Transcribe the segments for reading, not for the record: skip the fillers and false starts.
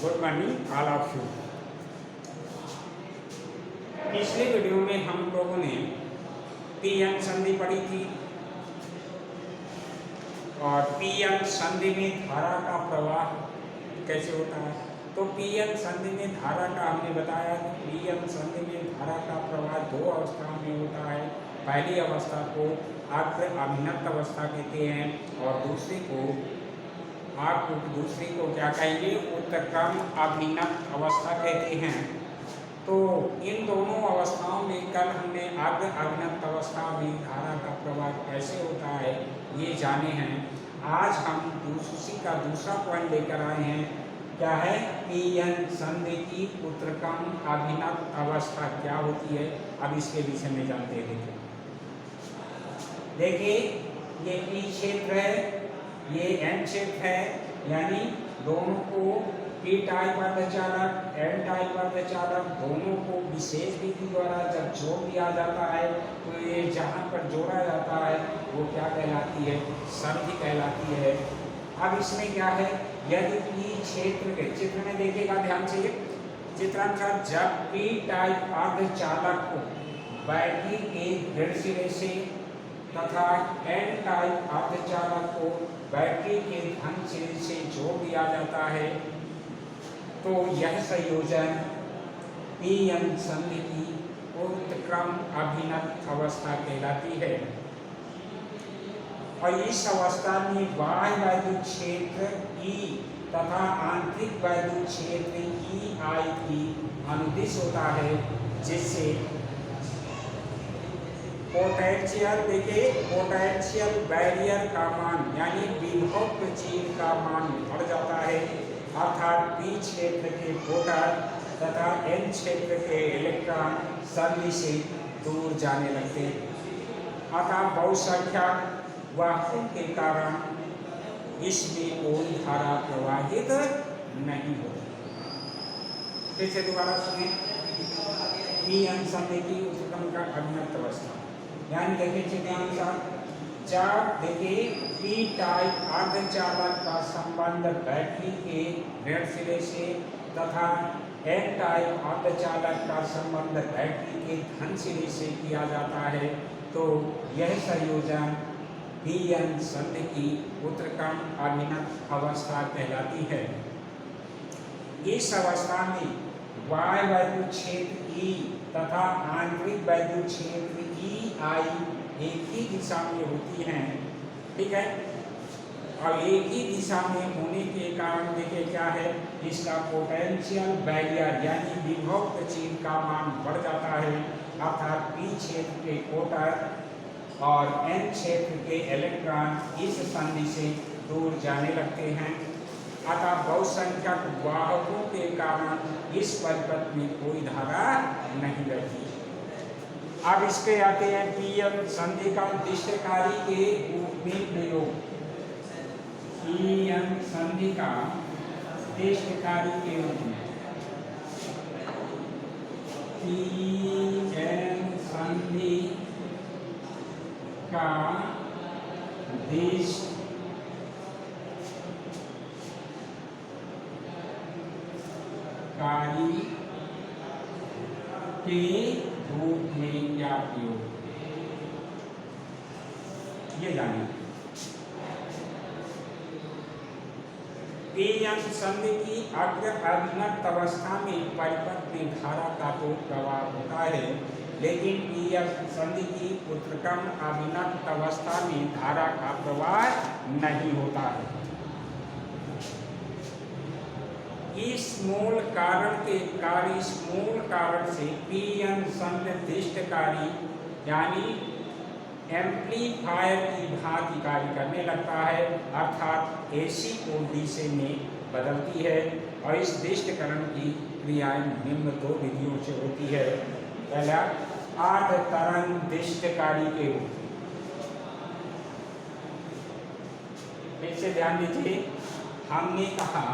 Good morning all of you. पिछले video में हम लोगों ने पीएन संधि पढ़ी थी और पीएन संधि में धारा का प्रवाह कैसे होता है। तो पीएन संधि में धारा का हमने बताया कि पीएन संधि में धारा का प्रवाह दो अवस्थाओं में होता है। पहली अवस्था को अग्र अभिन्नत अवस्था कहते हैं और दूसरे को क्या कहेंगे, उत्क्रम अभिन्नत अवस्था कहते हैं। तो इन दोनों अवस्थाओं में कल हमने अग्र अभिन्नत अवस्था में धारा का प्रवाह कैसे होता है ये जाने हैं। आज हम उसी का दूसरा पॉइंट लेकर आए हैं, क्या है, पीएन संधि की उत्क्रम अभिन्नत अवस्था क्या होती है। अब इसके विषय में जानते हैं। देखिए ये पी क्षेत्र है, ये एन क्षेत्र है, यानी दोनों को पी टाइप अर्धचालक एन टाइप अर्धचालक दोनों को विशेष विधि द्वारा जब जोड़ दिया जाता है तो ये जहाँ पर जोड़ा जाता है वो क्या कहलाती है, संधि कहलाती है। अब इसमें क्या है, यदि पी क्षेत्र के चित्र में देखिएगा ध्यान से, चित्रांकन जब पी टाइप अर्धचालक को बैटरी के दृढ़ सिरे से तथा एन टाइप अर्धचालक को बैटरी के धन सिरे से जोड़ दिया जाता है तो यह संयोजन पीएन संधि की उत्क्रम अभिन्नत अवस्था कहलाती है। और इस अवस्था में बाह्य वैद्युत क्षेत्र E तथा आंतरिक वैद्युत क्षेत्र EI की अनुदिश होता है, जिससे पोटेंशियल, देखिए पोटेंशियल बैरियर का मान यानी विभव प्रचीर का मान बढ़ जाता है, अर्थात पी क्षेत्र के प्रोटॉन तथा एन क्षेत्र के इलेक्ट्रॉन संधि से दूर जाने लगते हैं। अतः बहुसंख्यक वाहकों के कारण इसमें कोई धारा प्रवाहित नहीं होती। फिर से दोबारा सुने, पीएन संधि की उत्क्रम का अभिन्नत अवस्था, यानी देखिए चित्रानुसार जब देखिए पी टाइप अर्धचालक का संबंध बैटरी के ऋण सिरे से तथा एन टाइप अर्धचालक का संबंध बैटरी के धन सिरे से किया जाता है तो यह संयोजन पीएन संधि की उत्क्रम अभिन्नत अवस्था कहलाती है। इस अवस्था में बाह्य वैद्युत क्षेत्र E तथा आंतरिक वैद्युत क्षेत्र EI एक ही दिशा में होती हैं, ठीक है। और एक ही दिशा में होने के कारण देखिए क्या है, इसका पोटेंशियल बैरियर यानी विभव प्रचीर का मान बढ़ जाता है, अर्थात पी क्षेत्र के प्रोटॉन और एन क्षेत्र के इलेक्ट्रॉन इस संधि से दूर जाने लगते हैं। अतः बहुसंख्यक वाहकों के कारण इस परिपथ में कोई धारा नहीं रहती। अब इसके आते हैं पीएन संधि का दिष्टकारी के रूप में प्रयोग। पीएन संधि का दिष्टकारी के रूप में, पीएन संधि का दिष्टकारी के रूप में क्या प्रयोग, ये जानिए। पीएन संधि की अग्र अभिन्नत अवस्था में परिपथ में धारा का तो प्रवाह होता है, लेकिन पीएन संधि की उत्क्रम अभिन्नत अवस्था में धारा का प्रवाह नहीं होता है। इस मूल कारण से पीएन संधि दिष्टकारी यानी एम्पलीफायर की भांति कार्य करने लगता है, अर्थात AC को DC में बदलती है। और इस दिष्टकरण की क्रियाएं निम्न दो विधियों से होती है। पहला अर्ध तरंग दिष्टकारी के रूप। फिर से ध्यान दीजिए, हमने कहा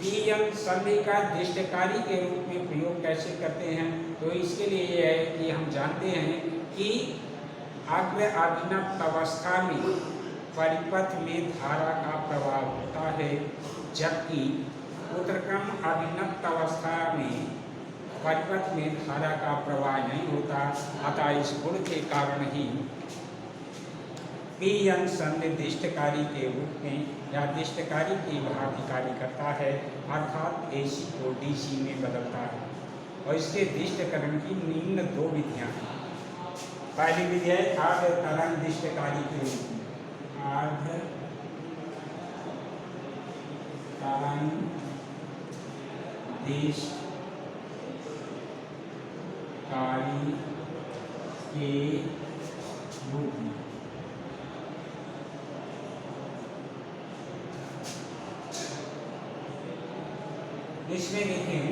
पीएन संधि का दिष्टकारी के रूप में प्रयोग कैसे करते हैं, तो इसके लिए यह है कि हम जानते हैं कि अग्र अभिन्नत अवस्था में परिपथ में धारा का प्रवाह होता है, जबकि उत्तरक्रम अभिन्नत अवस्था में परिपथ में धारा का प्रवाह नहीं होता, अतः इस गुण के कारण ही पीएन संनिर्दिष्टकारी के रूप में या दिष्टकारी की भांति कार्य करता है, अर्थात एसी को डीसी में बदलता है। और इसके दिष्टकरण की निम्न दो विधियां हैं। पहली विधि है आर्ध तरंग दिष्टकारी के रूप में, आर्ध तरंग दिष्टकारी के रूप में। इसमें देखें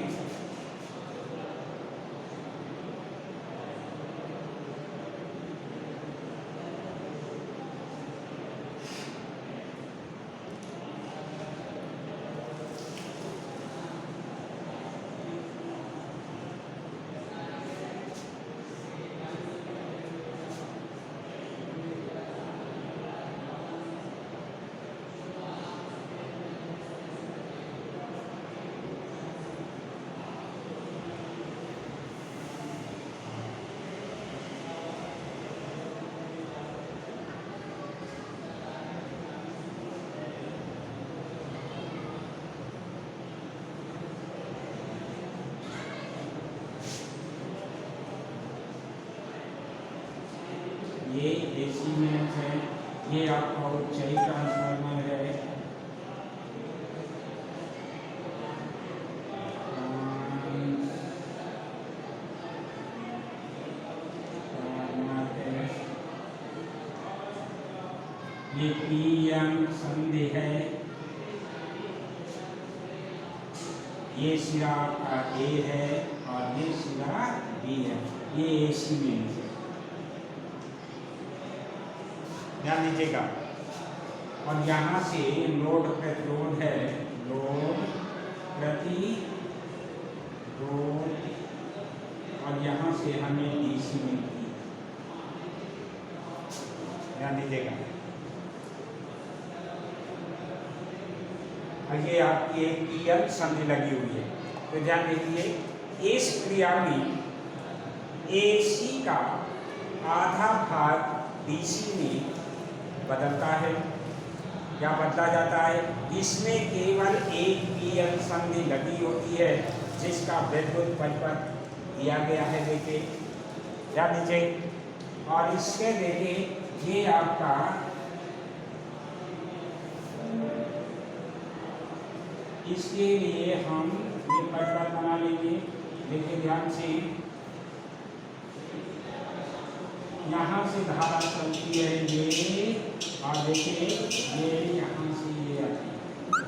ये एसी में है, ये आपका ऊंचाई ट्रांसफार्मर है, ये पीएम संधि है, ये सिरा आपका ए है और ये सिरा बी है, ये एसी में है। ध्यान दीजिएगा। और यहाँ से लोड प्रतिरोध है, लोड प्रतिरोध, और यहाँ से हमें डीसी मिलती है। ध्यान दीजिएगा। और ये आपकी एक पीएल संधि लगी हुई है। तो ध्यान दीजिए, इस क्रिया में एसी का आधा भाग डीसी में बदलता है या बदला जाता है। इसमें केवल एक पीएल संधि लगी होती है जिसका विद्युत परिपथ दिया गया है। देखिए, ध्यान दीजिए। और इसके देखिए, ये आपका इसके लिए हम ये परिपथ बना लेंगे। देखिए ध्यान से, यहाँ से धारा चलती है ये, और देखिए ये यहाँ से ये आती है।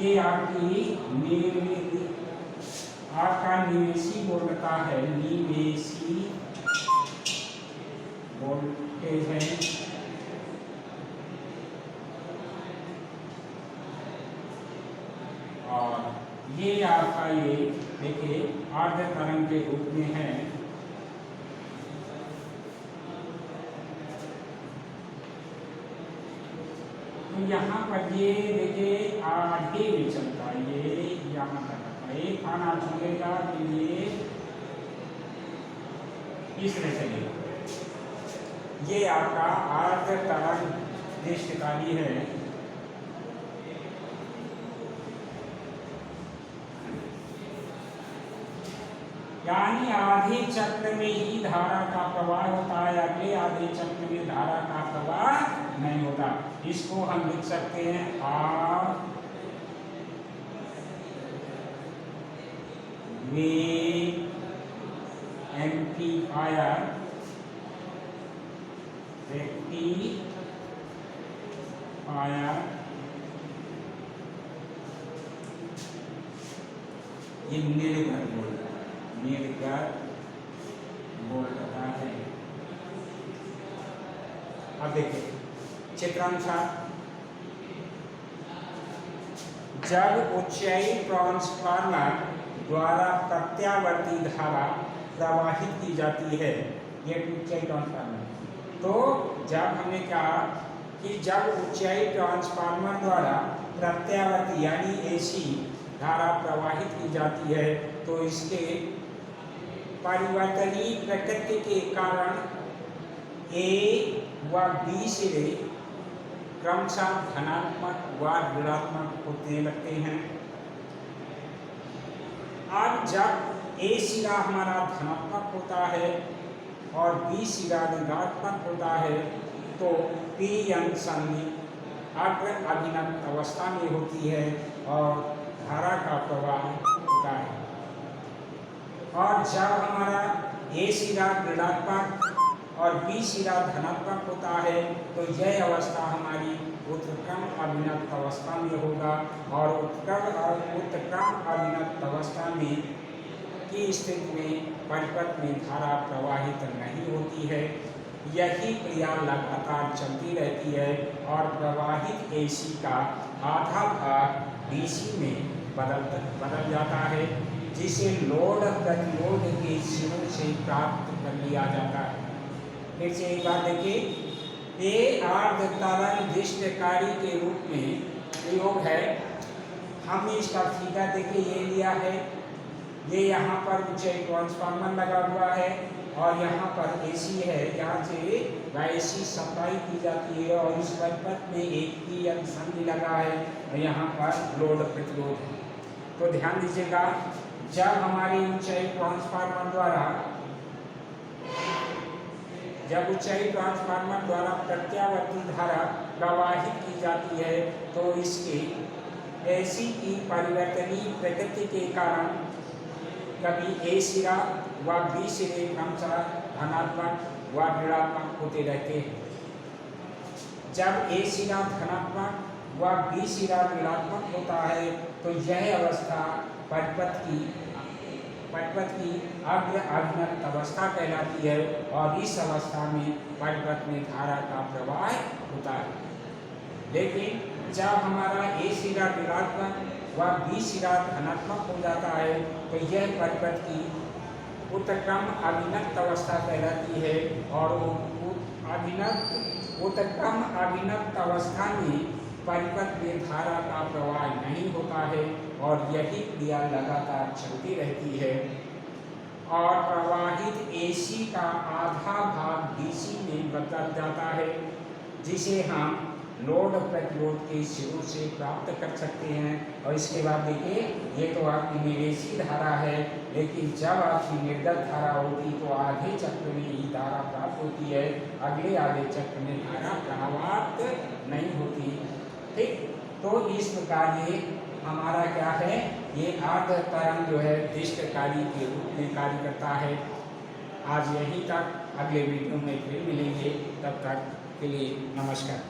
ये आपकी आपका निवेशी वोल्टता है, निवेशी वोल्टेज है। और ये आपका ये देखिए आर्ध तरंग के रूप में है। तो यहाँ पर ये देखिए आधे में चलता है, ये यहाँ तक एक खाना चलेगा कि ये इस तरह चलेगा। ये आपका आर्ध तरंग दिष्टकारी है। यानी आधे चक्र में ही धारा का प्रवाह होता है, अगले आधे चक्र में धारा का प्रवाह नहीं होता। इसको हम लिख सकते हैं आर वे एम्पलीफायर ये निर्भर बोलता है। अब देखिए चित्रानुसार, जब ऊंचाई ट्रांसफार्मर द्वारा प्रत्यावर्ती धारा प्रवाहित की जाती है, ये ऊंचाई ट्रांसफार्मर, तो जब हमने कहा कि जब ऊंचाई ट्रांसफार्मर द्वारा प्रत्यावर्ती यानी एसी धारा प्रवाहित की जाती है तो इसके परिवर्तनीय प्रकृति के कारण ए व बी सिरे क्रमशः धनात्मक व ऋणात्मक होने लगते हैं। अब जब ए सिरा हमारा धनात्मक होता है और बी सिरा ऋणात्मक होता है तो पी एन संधि अग्र अभिनत अवस्था में होती है और धारा का प्रवाह होता है। और जब हमारा ए सिरा ऋणात्मक और बी सिरा धनात्मक होता है तो यह अवस्था हमारी उत्क्रम अभिनत अवस्था में होगा और उत्क्रम अभिनत अवस्था में की स्थिति में परिपथ में धारा प्रवाहित नहीं होती है। यही क्रिया लगातार चलती रहती है और प्रवाहित एसी का आधा भाग डीसी में बदल जाता है जिसे लोड प्रतिलोड के सिरों से प्राप्त कर लिया जाता है। फिर से एक बार देखिए, ये अर्ध तरंगिष्टकारी के रूप में प्रयोग है। हमने इसका फिगर देखिए ये लिया है, ये यहाँ पर ऊंचाई ट्रांसफार्मर लगा हुआ है और यहाँ पर एसी है, यहाँ से एसी सप्लाई की जाती है और इस परिपथ में एक पी एन संधि लगा है और यहाँ पर लोड प्रतिरोध है। तो ध्यान दीजिएगा, जब हमारी ऊंचाई ट्रांसफार्मर द्वारा प्रत्यावर्ती धारा प्रवाहित की जाती है तो इसके एसी की परिवर्तनीय प्रकृति के कारण कभी ए सिरा व बी सिरे क्रमशः धनात्मक व ऋणात्मक होते रहते हैं। जब ए सिरा धनात्मक व बी सिरा ऋणात्मक होता है तो यह अवस्था परिपथ की अग्र अभिनत अवस्था कहलाती है और इस अवस्था में परिपथ में धारा का प्रवाह होता है। लेकिन जब हमारा ए सिरा ऋणात्मक व बी सिरा धनात्मक हो जाता है तो यह परिपथ की उत्क्रम अभिनत अवस्था कहलाती है और उत्क्रम अभिनत अवस्था में परिपथ में धारा का प्रवाह नहीं होता है और यही क्रिया लगातार चलती रहती है और प्रवाहित एसी का आधा भाग डीसी में बदल जाता है जिसे हम लोड प्रतिरोध के सिरों से प्राप्त कर सकते हैं। और इसके बाद देखिए, ये तो आपकी निवेशी धारा है, लेकिन जब आपकी निर्गत धारा होती तो आधे चक्र में ही धारा प्राप्त होती है, अगले आधे चक्र में धारा प्रवाहित नहीं होती। ठीक, तो इस प्रकार ये हमारा क्या है, ये अर्ध तरंग जो है दृष्टकारी के रूप में कार्य करता है। आज यहीं तक, अगले वीडियो में फिर मिलेंगे, तब तक के लिए नमस्कार।